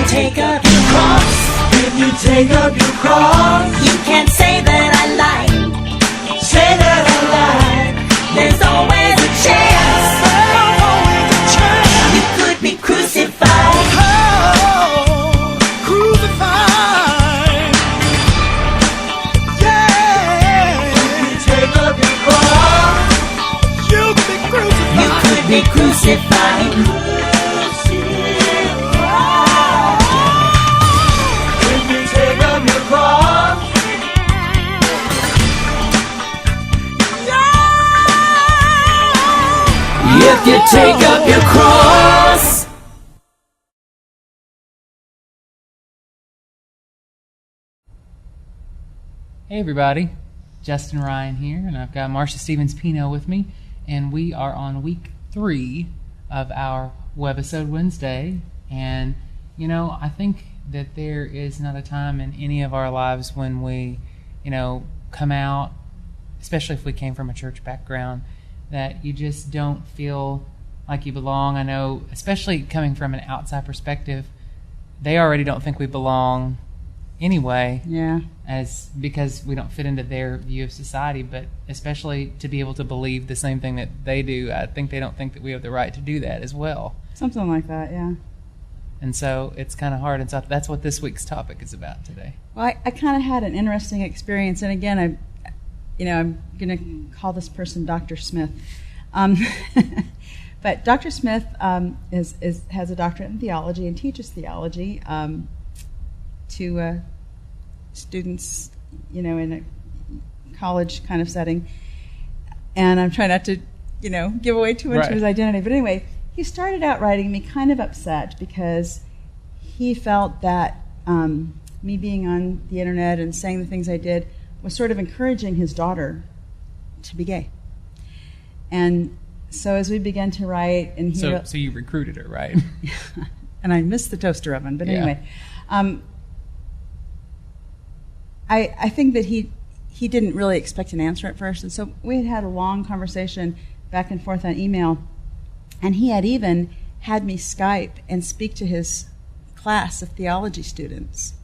take up your cross, if you take up your cross, you can't say that I lied. say that I lied. There's always a chance. You could be crucified. Crucified. Yeah. If you take up your cross, you could be crucified. You could be crucified. If you take up your cross, If you take up your cross. Hey everybody, Justin Ryan here, and I've got Marsha Stevens-Pino with me, and we are on week 3 of our Webisode Wednesday. And you know, I think that there is not a time in any of our lives when we, come out, especially if we came from a church background, that you just don't feel like you belong. I know, especially coming from an outside perspective, they already don't think we belong anyway. Yeah. Because we don't fit into their view of society, but especially to be able to believe the same thing that they do, I think they don't think that we have the right to do that as well. Something like that, yeah. And so it's kind of hard, and so that's what this week's topic is about today. Well, I kind of had an interesting experience, and again, I'm going to call this person Dr. Smith. But Dr. Smith has a doctorate in theology and teaches theology to students, in a college kind of setting. And I'm trying not to, give away too much of his identity. But anyway, he started out writing me kind of upset because he felt that me being on the internet and saying the things I did was sort of encouraging his daughter to be gay. And so as we began to write, and he so you recruited her, right? and I missed the toaster oven, but anyway, I think that he didn't really expect an answer at first, and so we had a long conversation back and forth on email, and he had even had me Skype and speak to his class of theology students,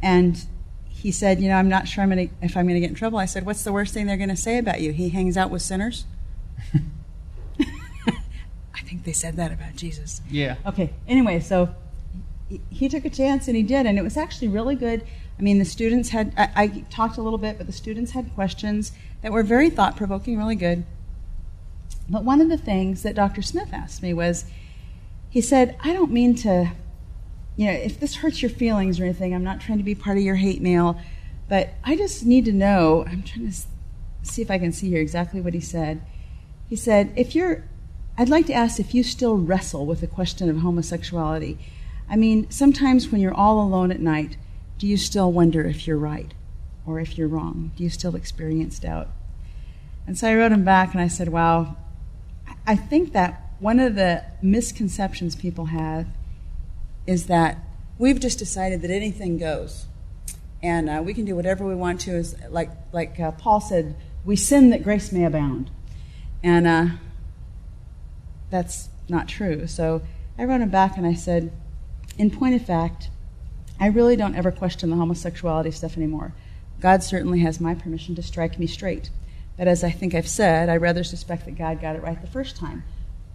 and he said, I'm not sure if I'm going to get in trouble. I said, what's the worst thing they're going to say about you? He hangs out with sinners? I think they said that about Jesus. Yeah. Okay. Anyway, so he took a chance, and he did, and it was actually really good. I mean, the students had, I talked a little bit, but the students had questions that were very thought-provoking, really good. But one of the things that Dr. Smith asked me was, he said, I don't mean to, if this hurts your feelings or anything, I'm not trying to be part of your hate mail, but I just need to know, I'm trying to see if I can see here exactly what he said. He said, I'd like to ask if you still wrestle with the question of homosexuality. I mean, sometimes when you're all alone at night, do you still wonder if you're right or if you're wrong? Do you still experience doubt? And so I wrote him back and I said, wow, I think that one of the misconceptions people have is that we've just decided that anything goes. And we can do whatever we want to. Is like Paul said, we sin that grace may abound. And that's not true. So I wrote him back and I said, in point of fact, I really don't ever question the homosexuality stuff anymore. God certainly has my permission to strike me straight. But as I think I've said, I rather suspect that God got it right the first time.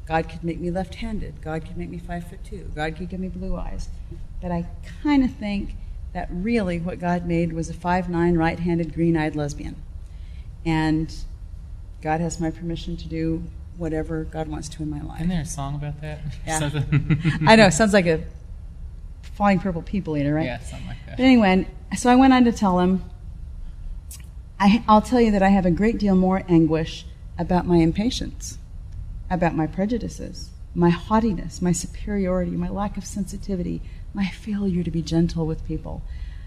God could make me left-handed. God could make me 5'2". God could give me blue eyes. But I kind of think that really what God made was a 5'9", right-handed, green-eyed lesbian. And God has my permission to do whatever God wants to in my life. Isn't there a song about that? Yeah. I know, it sounds like a Flying Purple People Eater, right? Yeah, something like that. But anyway, so I went on to tell him, I'll tell you that I have a great deal more anguish about my impatience, about my prejudices, my haughtiness, my superiority, my lack of sensitivity, my failure to be gentle with people.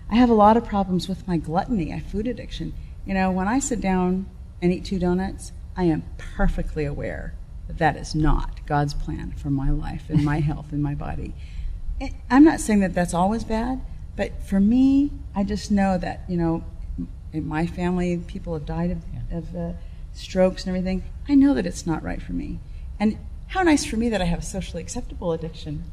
I have a lot of problems with my gluttony, my food addiction. When I sit down and eat 2 donuts, I am perfectly aware that that is not God's plan for my life and my health and my body. I'm not saying that that's always bad, but for me, I just know that, in my family, people have died of strokes and everything. I know that it's not right for me. And how nice for me that I have a socially acceptable addiction,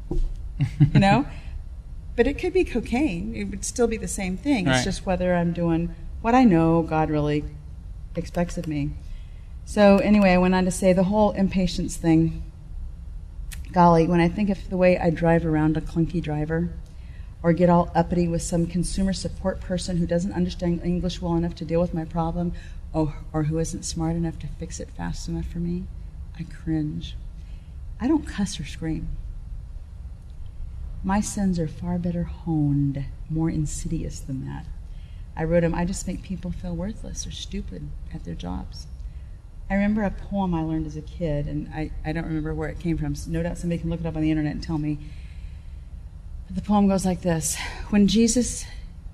But it could be cocaine. It would still be the same thing. Right. It's just whether I'm doing what I know God really expects of me. So anyway, I went on to say the whole impatience thing. Golly, when I think of the way I drive around a clunky driver, or get all uppity with some consumer support person who doesn't understand English well enough to deal with my problem, or who isn't smart enough to fix it fast enough for me, I cringe. I don't cuss or scream. My sins are far better honed, more insidious than that. I wrote them, I just make people feel worthless or stupid at their jobs. I remember a poem I learned as a kid, and I don't remember where it came from. So no doubt somebody can look it up on the internet and tell me. But the poem goes like this. When Jesus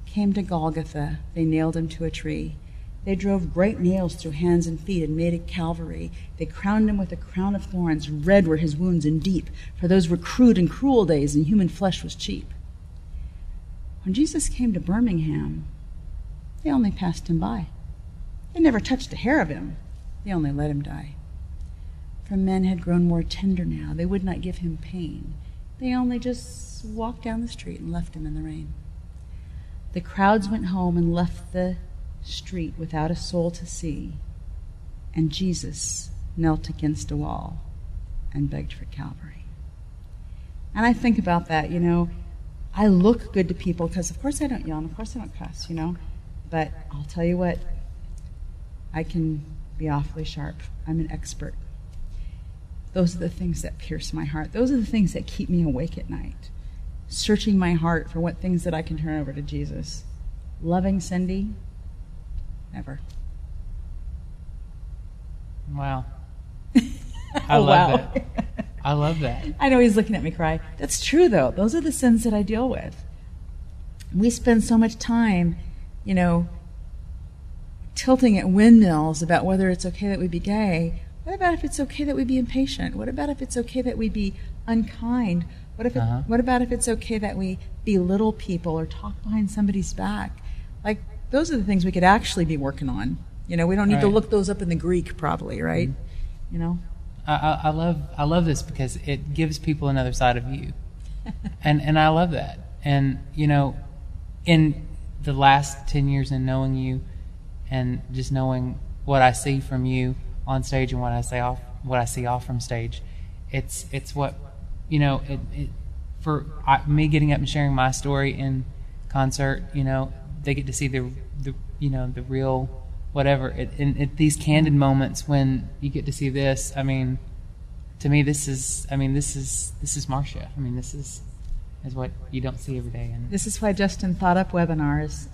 came to Golgotha, they nailed him to a tree. They drove great nails through hands and feet and made a Calvary. They crowned him with a crown of thorns. Red were his wounds and deep, for those were crude and cruel days, and human flesh was cheap. When Jesus came to Birmingham, they only passed him by. They never touched a hair of him. They only let him die. For men had grown more tender now. They would not give him pain. They only just walked down the street and left him in the rain. The crowds went home and left the street without a soul to see. And Jesus knelt against a wall and begged for Calvary. And I think about that, I look good to people because, of course, I don't yawn, of course I don't cuss, But I'll tell you what, I can be awfully sharp. I'm an expert. Those are the things that pierce my heart. Those are the things that keep me awake at night. Searching my heart for what things that I can turn over to Jesus. Loving Cindy? Never. Wow. I love that. I love that. I know he's looking at me cry. That's true, though. Those are the sins that I deal with. We spend so much time, tilting at windmills about whether it's okay that we be gay. What about if it's okay that we be impatient? What about if it's okay that we be unkind? What about if it's okay that we belittle people or talk behind somebody's back? Like, those are the things we could actually be working on. We don't need to look those up in the Greek, probably, right? Mm-hmm. I love this because it gives people another side of you, and I love that. And in the last 10 years in knowing you, and just knowing what I see from you on stage and what I see off from stage, it's what me getting up and sharing my story in concert. They get to see the real whatever. In these candid moments when you get to see this, to me this is Marsha. This is what you don't see every day. And this is why Justin thought up webinars.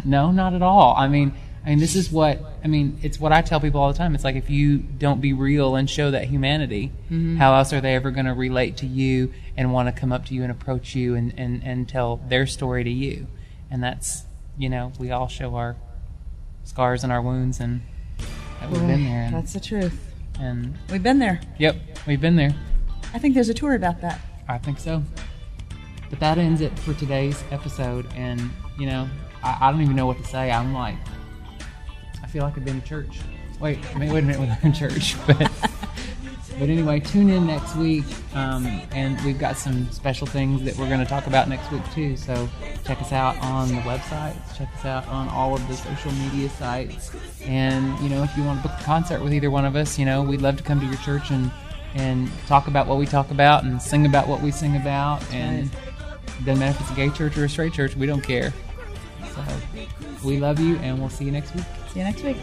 No, not at all. This is what it's what I tell people all the time. It's like, if you don't be real and show that humanity, how else are they ever going to relate to you and want to come up to you and approach you and tell their story to you? And that's, we all show our scars and our wounds, and that we've been there. That's the truth. And we've been there. Yep, we've been there. I think there's a tour about that. I think so. But that ends it for today's episode. And, I don't even know what to say. I feel like I've been to church. Wait a minute, we're in church. But anyway, tune in next week. And we've got some special things that we're going to talk about next week too. So check us out on the website. Check us out on all of the social media sites. And, if you want to book a concert with either one of us, we'd love to come to your church and talk about what we talk about and sing about what we sing about. And it doesn't matter if it's a gay church or a straight church, we don't care. So we love you, and we'll see you next week. See you next week.